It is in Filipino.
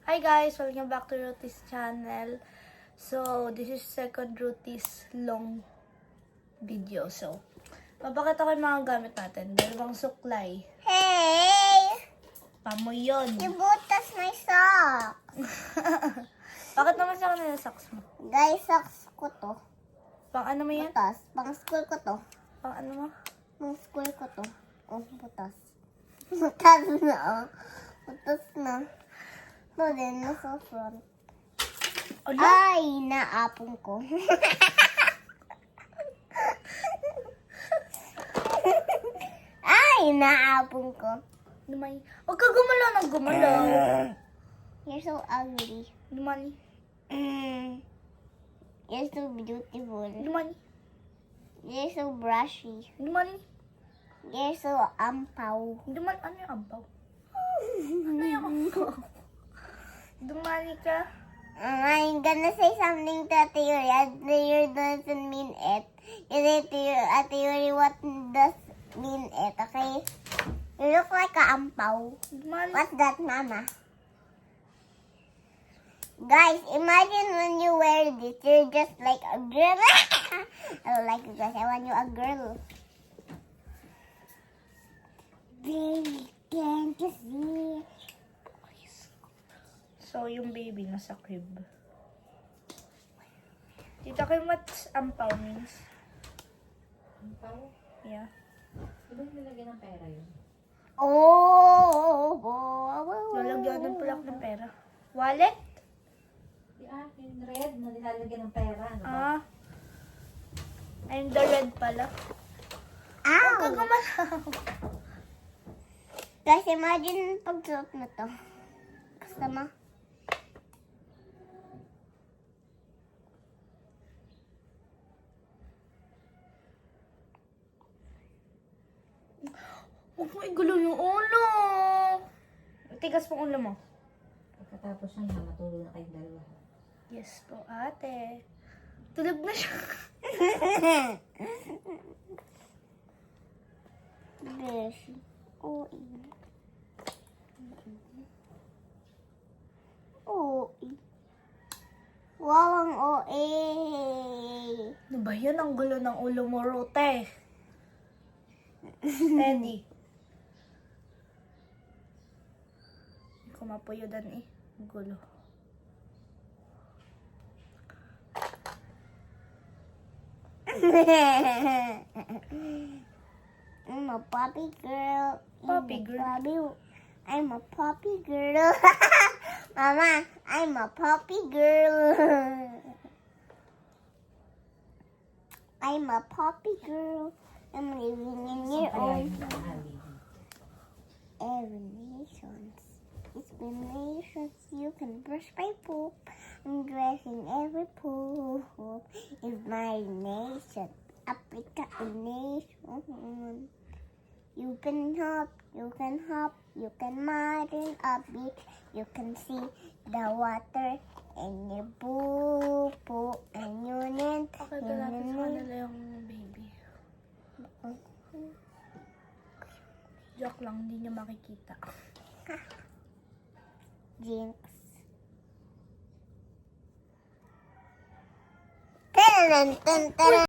Hi guys! Welcome back to Ruthie's channel. So, this is second Ruthie's long video. So, mapakita ko yung mga gamit natin. Dalawang suklay. Hey! Pamoy yun. You butas my sock. Bakit naman sa kanila socks mo? Guys, socks ko to. Pang ano mo yan? Butas. Pang school ko to. Pang ano mo? Pang school ko to. Oh, butas. Butas na, oh. Butas na. Ito din, nasa front. Ala? Ay, naapong ko. Ay, naapong ko. Lumay. Huwag ka gumalaw ng gumalaw. You're so ugly. Lumay. You're so beautiful. Lumay. You're so brushy. Lumay. You're so ampaw. Lumay. Ano yung ampaw? Ano yung ampaw? Dumali ka. I'm gonna say something to Ate Yuri. Ate Yuri doesn't mean it. Ate Yuri, what does mean it, okay? You look like a ampaw. Dumali. What's that, Mama? Guys, imagine when you wear this, you're just like a girl. I don't like you guys. I want you a girl. Baby, can't you see? So, yung baby nasa crib. Tita Kim, what's ampaw means? Ampaw? Yeah. Di ba nilagyan ng pera yun? Lalagyan ng pulak ng pera. Wallet? Di akin, red na nilalagyan ng pera. Ano ba? Ah. I'm the red pala. Ow! Huwag ka gumalaw. Guys, imagine pagsuot mo to. Kasama. Huwag mo igulo yung ulo. Tigas mo ulo mo. Pagkatapos yan, matulog na kayong dalawa. Yes po, ate. Tulog na siya. Beshi. OE. OE. Wow, ang OE. Ano ba yun? Ang gulo ng ulo mo, Rote. Steady. Hindi ko mapuyodan eh. Ang gulo. I'm a puppy girl. Puppy girl? I'm a puppy girl. Mama, I'm a puppy girl. I'm a puppy girl. I'm living in your own nations. Explanations, you can brush my poop. I'm dressing every poop. Is my nation. Africa a nation. You can hop, you can hop, you can mud in a beach. You can see the water and your poo poo and your net. Pakita natin sa kanila yung baby. Joke lang, hindi niya makikita. Jinx. Tan tan tan.